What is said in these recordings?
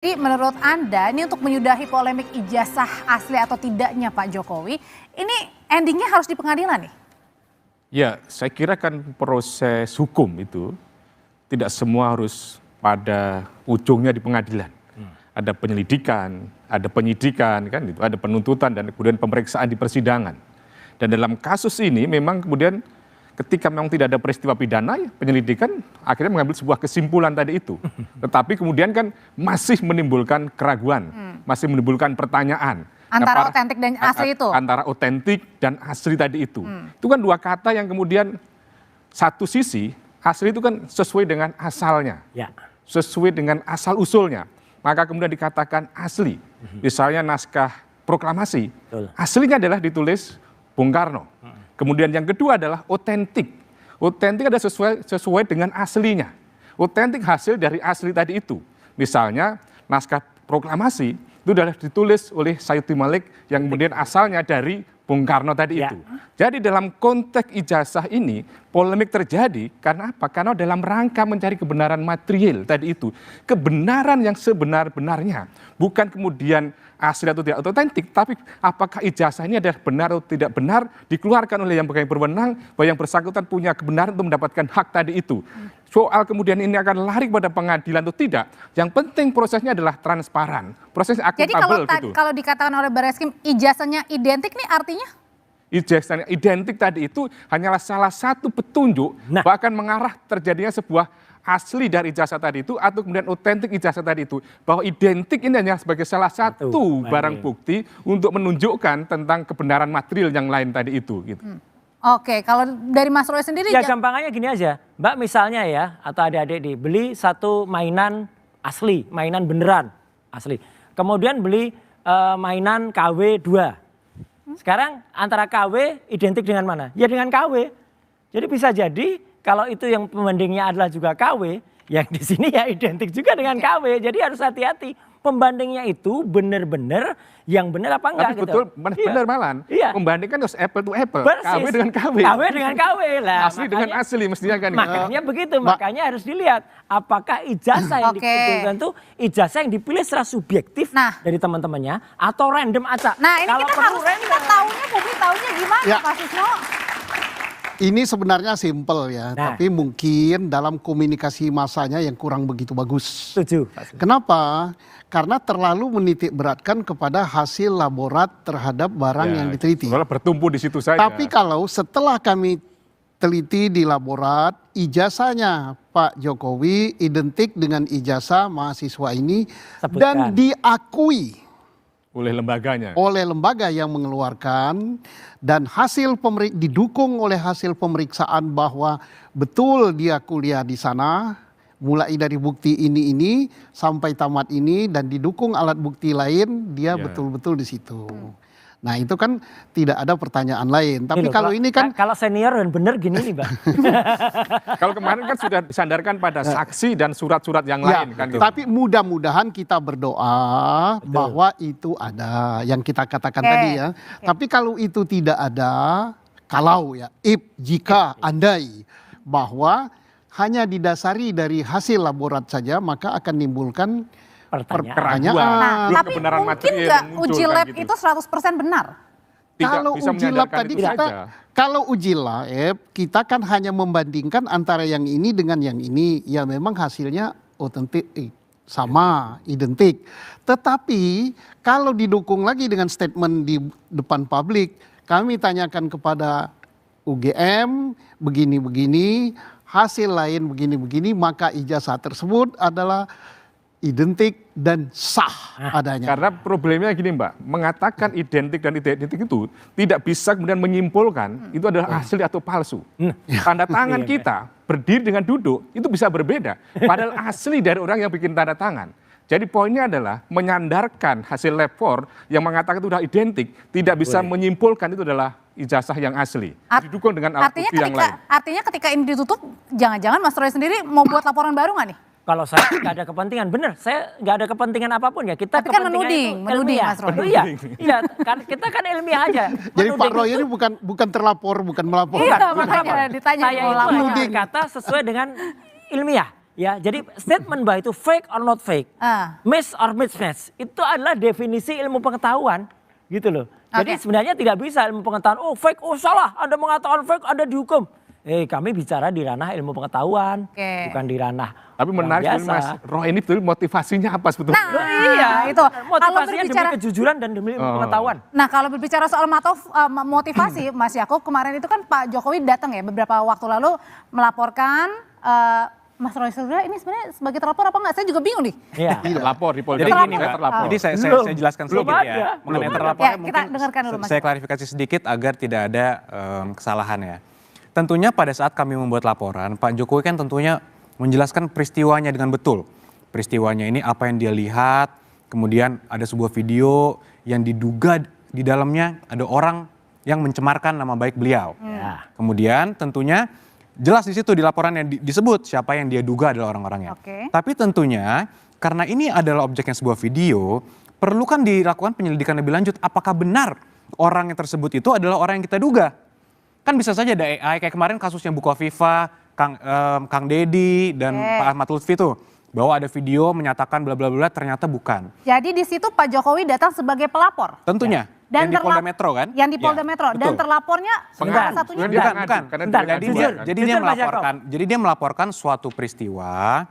Jadi menurut Anda ini untuk menyudahi polemik ijazah asli atau tidaknya Pak Jokowi, ini endingnya harus di pengadilan nih? Ya, saya kira kan proses hukum itu tidak semua harus pada ujungnya di pengadilan. Ada penyelidikan, ada penyidikan, kan itu, ada penuntutan dan kemudian pemeriksaan di persidangan. Dan dalam kasus ini memang kemudian ketika memang tidak ada peristiwa pidana, ya penyelidikan akhirnya mengambil sebuah kesimpulan tadi itu. Tetapi kemudian kan masih menimbulkan keraguan, masih menimbulkan pertanyaan. Antara otentik dan asli itu? Antara otentik dan asli tadi itu. Itu kan dua kata yang kemudian satu sisi, asli itu kan sesuai dengan asalnya. Ya. Sesuai dengan asal usulnya. Maka kemudian dikatakan asli. Misalnya naskah proklamasi, aslinya adalah ditulis Bung Karno. Kemudian yang kedua adalah otentik. Otentik adalah sesuai dengan aslinya. Otentik hasil dari asli tadi itu. Misalnya naskah proklamasi itu adalah ditulis oleh Sayuti Malik yang kemudian asalnya dari Bung Karno tadi itu. Jadi dalam konteks ijazah ini polemik terjadi karena apa? Karena dalam rangka mencari kebenaran material tadi itu. Kebenaran yang sebenar-benarnya. Bukan kemudian asli atau tidak otentik, tapi apakah ijazah ini adalah benar atau tidak benar dikeluarkan oleh yang berwenang bahwa yang bersangkutan punya kebenaran untuk mendapatkan hak tadi itu. Soal kemudian ini akan lari pada pengadilan atau tidak, yang penting prosesnya adalah transparan, prosesnya akuntabel. Jadi kalau dikatakan oleh Barreskrim ijazahnya identik nih artinya? Ijazahnya identik tadi itu hanyalah salah satu petunjuk bahkan mengarah terjadinya sebuah asli dari ijazah tadi itu atau kemudian otentik ijazah tadi itu, bahwa identik ini hanya sebagai salah satu barang bukti untuk menunjukkan tentang kebenaran material yang lain tadi itu gitu. Oke, kalau dari Mas Roy sendiri ya gampangnya gini aja, Mbak misalnya ya atau adik-adik beli satu mainan asli, mainan beneran asli, kemudian beli mainan KW 2. Sekarang antara KW identik dengan mana? Ya dengan KW. Jadi bisa jadi kalau itu yang pembandingnya adalah juga KW, yang di sini ya identik juga dengan KW. Jadi harus hati-hati. Pembandingnya itu benar-benar yang benar apa enggak. Tapi betul, benar malah. Iya. Membandingkan harus apple to apple. Persis. KW dengan KW. KW dengan KW lah. Asli dengan asli mestinya kan. Makanya begitu, makanya harus dilihat apakah ijazah yang dipilih itu ijazah yang dipilih secara subjektif dari teman-temannya atau random acak. Nah ini kalau kita harus tahunya, publik tahunya gimana Pak Susno? Ini sebenarnya simpel ya, tapi mungkin dalam komunikasi masanya yang kurang begitu bagus. Setuju. Kenapa? Karena terlalu menitik beratkan kepada hasil laborat terhadap barang yang diteliti. Kalau bertumpu di situ saja. Tapi kalau setelah kami teliti di laborat, ijazahnya Pak Jokowi identik dengan ijazah mahasiswa ini dan diakui oleh lembaganya. Oleh lembaga yang mengeluarkan dan didukung oleh hasil pemeriksaan bahwa betul dia kuliah di sana mulai dari bukti ini sampai tamat ini dan didukung alat bukti lain dia betul-betul di situ. Nah itu kan tidak ada pertanyaan lain. Tapi kalau ini kan kalau senior dan benar gini nih Bang. Kalau kemarin kan sudah disandarkan pada saksi dan surat-surat yang lain kan. Gitu. Tapi mudah-mudahan kita berdoa bahwa itu ada yang kita katakan tadi ya. Tapi kalau itu tidak ada, kalau ya jika andai bahwa hanya didasari dari hasil laborat saja maka akan menimbulkan pertanyaan. Nah, tapi mungkin nggak uji lab gitu. Itu 100% benar? Kalau uji lab tadi kalau uji lab kita kan hanya membandingkan antara yang ini dengan yang ini. Ya memang hasilnya otentik sama, identik. Tetapi kalau didukung lagi dengan statement di depan publik, kami tanyakan kepada UGM begini-begini, hasil lain begini-begini, maka ijazah tersebut adalah identik dan sah adanya. Karena problemnya gini Mbak, mengatakan identik dan tidak identik itu tidak bisa kemudian menyimpulkan itu adalah asli atau palsu. Tanda tangan kita berdiri dengan duduk itu bisa berbeda. Padahal asli dari orang yang bikin tanda tangan. Jadi poinnya adalah menyandarkan hasil lab 4 yang mengatakan itu sudah identik tidak bisa menyimpulkan itu adalah ijazah yang asli. Didukung dengan alat bukti yang lain. Artinya ketika ini ditutup, jangan-jangan Mas Roy sendiri mau buat laporan baru nggak nih? Kalau saya nggak ada kepentingan, bener, saya nggak ada kepentingan apapun ya. Kita tapi kan menuding Mas Roy. Iya, kita kan ilmiah aja. Jadi Pak Roy ini bukan terlapor, bukan melapor. Iya, makanya ditanya saya itu kata sesuai dengan ilmiah. Ya, jadi statement bahwa itu fake or not fake, miss or mismatch, itu adalah definisi ilmu pengetahuan, gitu loh. Jadi sebenarnya tidak bisa ilmu pengetahuan, oh fake, oh salah, Anda mengatakan fake, Anda dihukum. Kami bicara di ranah ilmu pengetahuan, bukan di ranah. Tapi menarik Mas Roh ini betul motivasinya apa sebetulnya? Nah, iya itu. Motivasinya demi kejujuran dan demi ilmu pengetahuan. Nah kalau berbicara soal motivasi, Mas Yakub, kemarin itu kan Pak Jokowi datang ya beberapa waktu lalu melaporkan Mas Roy Suryo ini sebenarnya sebagai terlapor apa enggak? Saya juga bingung nih. Iya. Terlapor di Polda. Jadi gini Mbak, terlapor. jadi saya jelaskan sedikit ya. Mengenai terlapor Ya, kita mungkin dengarkan dulu, Mas. saya klarifikasi sedikit agar tidak ada kesalahan ya. Tentunya pada saat kami membuat laporan, Pak Jokowi kan tentunya menjelaskan peristiwanya dengan betul. Peristiwanya ini apa yang dia lihat, kemudian ada sebuah video yang diduga di dalamnya ada orang yang mencemarkan nama baik beliau. Kemudian tentunya jelas di situ di laporannya disebut siapa yang dia duga adalah orang-orangnya. Tapi tentunya karena ini adalah objeknya sebuah video, perlu kan dilakukan penyelidikan lebih lanjut. Apakah benar orang yang tersebut itu adalah orang yang kita duga? Kan bisa saja ada AI kayak kemarin kasusnya Bukoviva, Kang Deddy dan Pak Ahmad Lutfi tuh. Bahwa ada video menyatakan bla bla bla ternyata bukan. Jadi di situ Pak Jokowi datang sebagai pelapor. Tentunya. Dan yang di Polda Metro kan? Yang di Polda Metro. Dan terlapornya salah satunya bukan. Bukan. Jadi dia melaporkan suatu peristiwa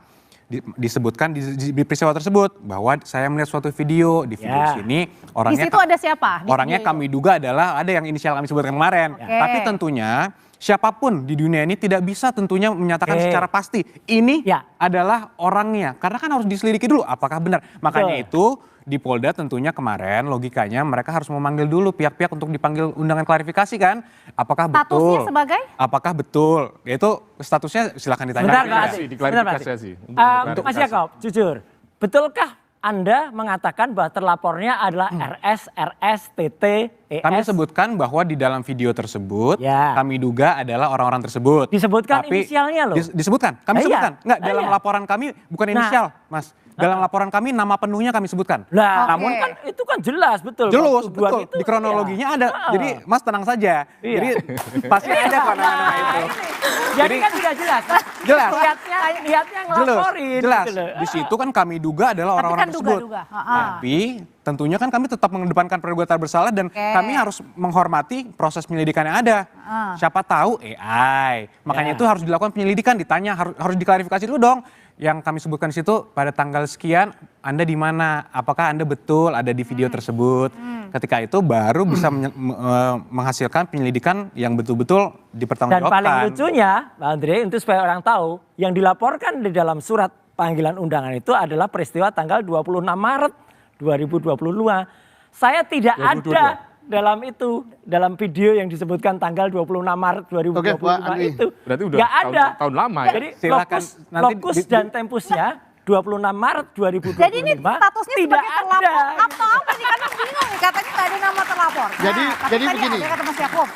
disebutkan di peristiwa tersebut bahwa saya melihat suatu video di sini orangnya. Di situ ada siapa? Orangnya kami duga adalah ada yang inisial kami sebutkan kemarin. Tapi tentunya siapapun di dunia ini tidak bisa tentunya menyatakan secara pasti ini adalah orangnya. Karena kan harus diselidiki dulu apakah benar. Makanya itu di Polda tentunya kemarin logikanya mereka harus memanggil dulu pihak-pihak untuk dipanggil undangan klarifikasi kan. Apakah betul? Statusnya sebagai? Apakah betul? Itu statusnya silakan ditanya. Diklarifikasi. Mas Yakob, jujur, betulkah Anda mengatakan bahwa terlapornya adalah RS, TT, ES? Kami sebutkan bahwa di dalam video tersebut kami duga adalah orang-orang tersebut. Disebutkan inisialnya loh. Disebutkan, kami sebutkan. Enggak, dalam laporan kami bukan inisial, Mas. Dalam laporan kami nama penuhnya kami sebutkan. Namun kan itu kan jelas betul. Jelas, betul. Di kronologinya ada. Jadi Mas tenang saja. Jadi pasti ada kok nama-nama itu. Jadi kan tidak jelas. Jelas. Niatnya ngelaporin. Jelas. Di situ kan kami duga adalah orang-orang tersebut. Tapi tentunya kan kami tetap mengedepankan praduga tak bersalah dan kami harus menghormati proses penyelidikan yang ada. Siapa tahu AI. Makanya itu harus dilakukan penyelidikan, ditanya, harus diklarifikasi dulu dong. Yang kami sebutkan di situ pada tanggal sekian Anda di mana? Apakah Anda betul ada di video tersebut? Ketika itu baru bisa menghasilkan penyelidikan yang betul-betul dipertanggungjawabkan. Dan paling lucunya, Pak Andre, itu supaya orang tahu, yang dilaporkan di dalam surat panggilan undangan itu adalah peristiwa tanggal 26 Maret 2022. Saya tidak ada dalam video yang disebutkan tanggal 26 Maret 2025 itu. Berarti udah nggak ada. Tahun lama ya. Jadi lokus dan tempusnya 26 Maret 2025. Jadi ini statusnya tidak sebagai terlapor. ada. Apa ini kan bingung nih, katanya nggak ada nama terlapor. Jadi begini. Ada kata Mas Yakub.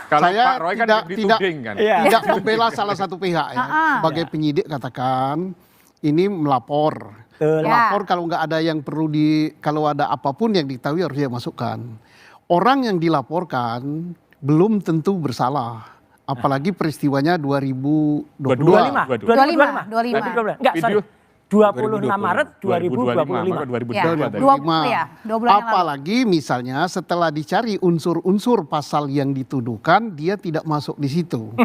Kalau Saya Pak Roy kan dituding kan. tidak membela salah satu pihak ya. Sebagai penyidik katakan ini melapor. Melapor kalau nggak ada yang perlu kalau ada apapun yang diketahui harus dia masukkan. Orang yang dilaporkan belum tentu bersalah. Apalagi peristiwanya 2022. 25. Enggak, sorry. 26 Maret 2025. Apalagi misalnya setelah dicari unsur-unsur pasal yang dituduhkan, dia tidak masuk di situ.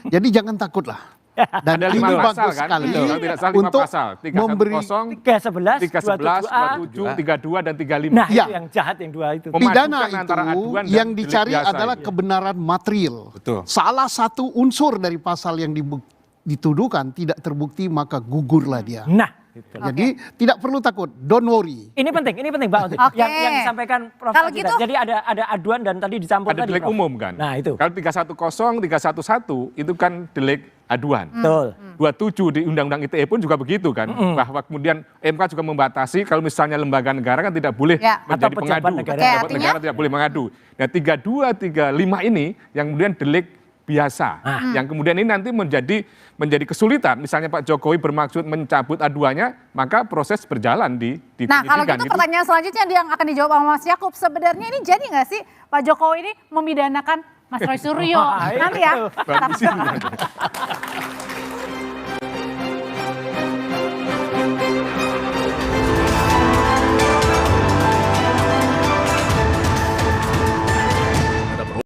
Jadi jangan takutlah. Dan ada ini 5 bagus pasal kan? sekali Tidak salah 5 untuk pasal. 310, 311, 311, 27, 32 dan 35. Nah, Ya. itu yang jahat yang dua itu. pidana Memajukan antara itu aduan dan yang delik dicari biasa adalah itu. kebenaran material. Betul. Salah satu unsur dari pasal yang dituduhkan tidak terbukti maka gugurlah dia. Nah, Jadi tidak perlu takut, don't worry. ini penting Pak Untuk. Yang disampaikan Prof. Kalau Tadi. gitu- Jadi ada aduan dan tadi dicampur Ada tadi. delik Prof. umum kan. Nah, itu. Kalau 310, 311 itu kan delik aduan. Betul. 27 di Undang-Undang ITE pun juga begitu kan. Bahwa kemudian MK juga membatasi kalau misalnya lembaga negara kan tidak boleh menjadi Atau pejabat pengadu. negara. Pejabat negara tidak boleh mengadu. Nah 32, 35 ini yang kemudian delik biasa. Yang kemudian ini nanti menjadi kesulitan. Misalnya Pak Jokowi bermaksud mencabut aduannya, maka proses berjalan di Nah kalau penyidikan. gitu pertanyaan selanjutnya yang akan dijawab sama Mas Yakub. Sebenarnya ini jadi nggak sih Pak Jokowi ini memidanakan Mas Roy Suryo? Nanti ya. Bagus sih.